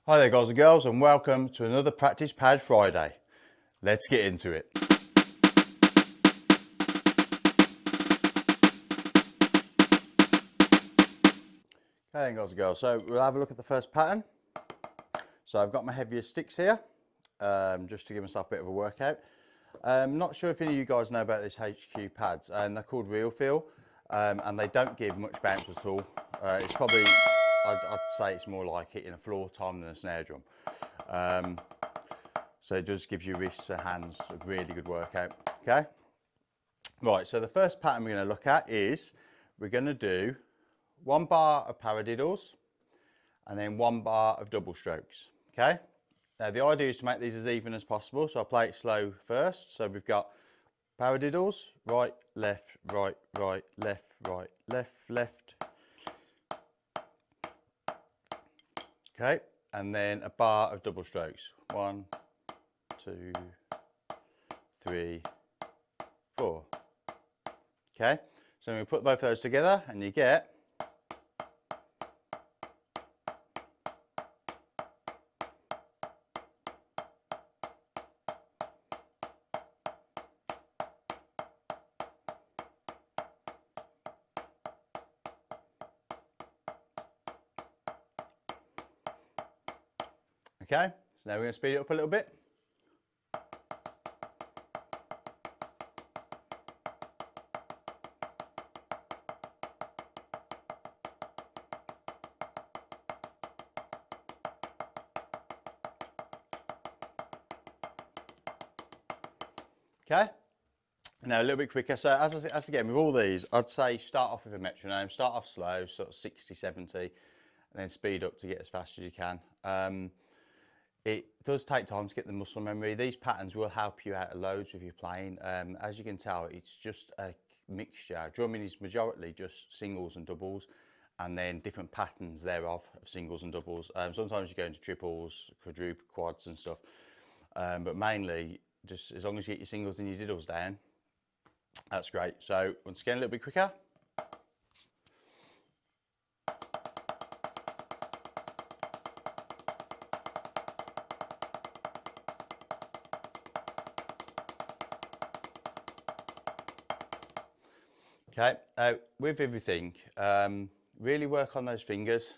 Hi there guys and girls, and welcome to another Practice Pad Friday. Let's get into it. Okay then guys and girls, so we'll have a look at the first pattern. So I've got my heavier sticks here, just to give myself a bit of a workout. Not sure if any of you guys know about these HQ pads, and they're called Real Feel, and they don't give much bounce at all. It's probably, I'd say it's more like hitting a floor tom than a snare drum. So it does give your wrists and hands a really good workout, okay? Right, so the first pattern we're going to look at is, we're going to do 1 bar of paradiddles and then 1 bar of double strokes, okay? Now the idea is to make these as even as possible, so I'll play it slow first. So we've got paradiddles, right, left, right, right, left, right, left, left. Okay, and then a bar of double strokes. 1, 2, 3, 4. Okay, so we put both of those together and you get okay, so now we're going to speed it up a little bit. Okay, now a little bit quicker. So as again with all these, I'd say start off with a metronome, start off slow, sort of 60, 70, and then speed up to get as fast as you can. It does take time to get the muscle memory. These patterns will help you out loads with your playing. As you can tell, it's just a mixture. Drumming is majority just singles and doubles, and then different patterns thereof of singles and doubles. Sometimes you go into triples, quadruple, quads and stuff, but mainly just as long as you get your singles and your diddles down, that's great. So once again, a little bit quicker. Okay, with everything, really work on those fingers,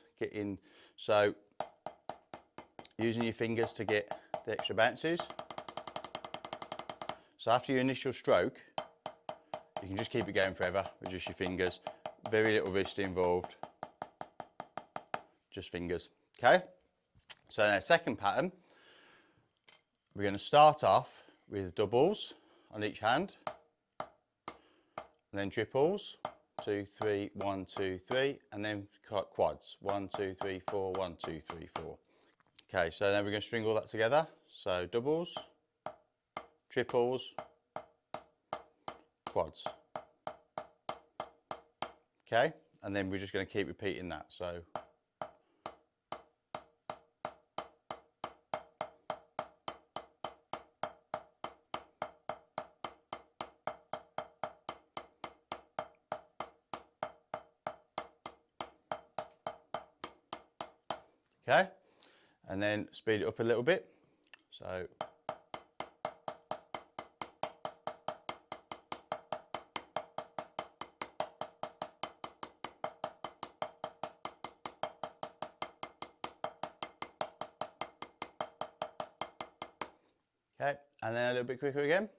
so using your fingers to get the extra bounces. So after your initial stroke, you can just keep it going forever with just your fingers. Very little wrist involved, just fingers. Okay, so now second pattern, we're going to start off with doubles on each hand, and then triples, 2, 3, 1, 2, 3, and then quads, 1, 2, 3, 4, 1, 2, 3, 4. Okay, so then we're going to string all that together. So doubles, triples, quads. Okay, and then we're just going to keep repeating that. So okay, and then speed it up a little bit. So okay, and then a little bit quicker again.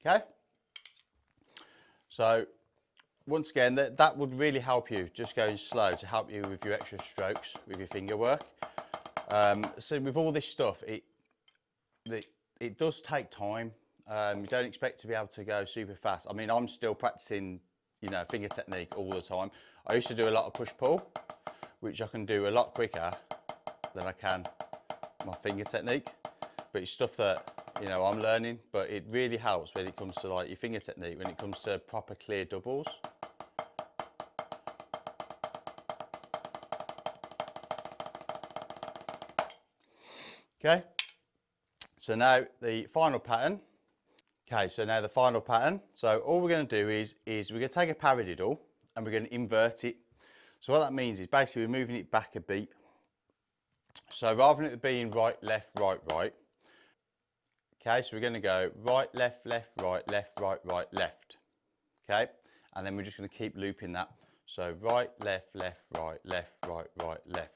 Okay, so once again, that would really help you, just going slow, to help you with your extra strokes with your finger work. So with all this stuff, it does take time. You don't expect to be able to go super fast. I mean, I'm still practicing, finger technique all the time. I used to do a lot of push-pull, which I can do a lot quicker than I can my finger technique. But it's stuff that, I'm learning, but it really helps when it comes to like your finger technique, when it comes to proper clear doubles. Okay, So now the final pattern. Okay, so now the final pattern. So all we're going to do is we're going to take a paradiddle and we're going to invert it. So what that means is basically we're moving it back a beat. So rather than it being right, left, right, right. Okay, so we're going to go right, left, left, right, left, right, right, left. Okay, and then we're just going to keep looping that. So right, left, left, right, left, right, right, left.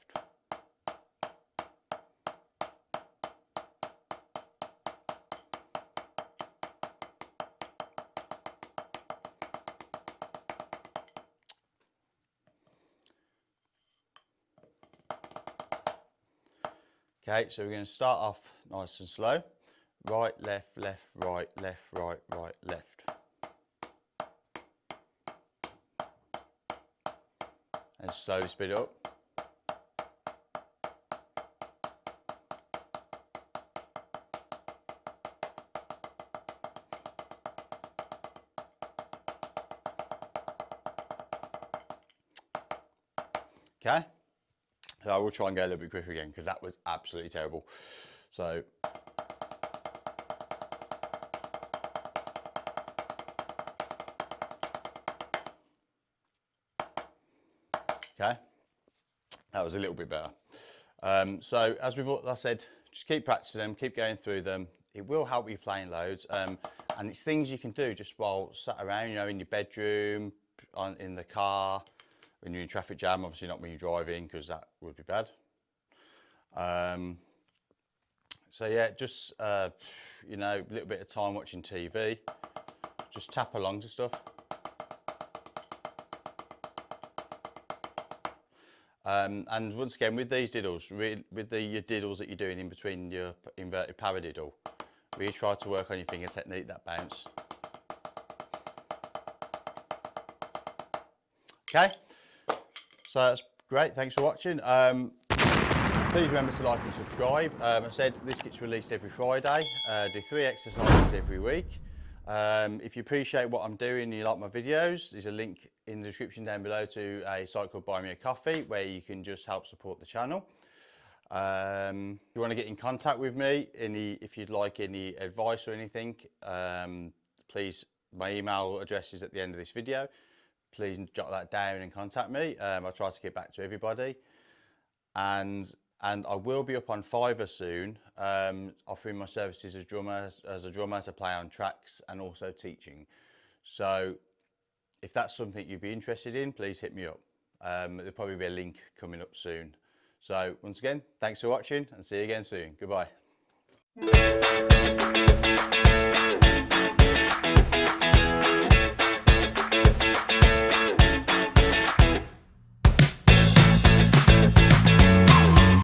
Okay, so we're going to start off nice and slow. Right, left, left, right, left, right, right, left. And slowly speed it up. Okay, so I will try and go a little bit quicker again because that was absolutely terrible. So okay, that was a little bit better. So as I said, just keep practicing them, keep going through them. It will help you playing loads, and it's things you can do just while sat around, you know, in your bedroom, in the car, when you're in traffic jam. Obviously not when you're driving because that would be bad. So yeah, just you know, a little bit of time watching TV, just tap along to stuff. And once again, with these diddles, with your diddles that you're doing in between your inverted paradiddle, really try to work on your finger technique, that bounce. Okay, so that's great. Thanks for watching. Please remember to like and subscribe. I said this gets released every Friday. Do 3 exercises every week. If you appreciate what I'm doing and you like my videos, there's a link in the description down below to a site called Buy Me a Coffee where you can just help support the channel. If you want to get in contact with me, if you'd like any advice or anything, please, my email address is at the end of this video. Please jot that down and contact me. I'll try to get back to everybody. And I will be up on Fiverr soon, offering my services as a drummer to play on tracks and also teaching. So if that's something you'd be interested in, please hit me up. There'll probably be a link coming up soon. So once again, thanks for watching and see you again soon. Goodbye.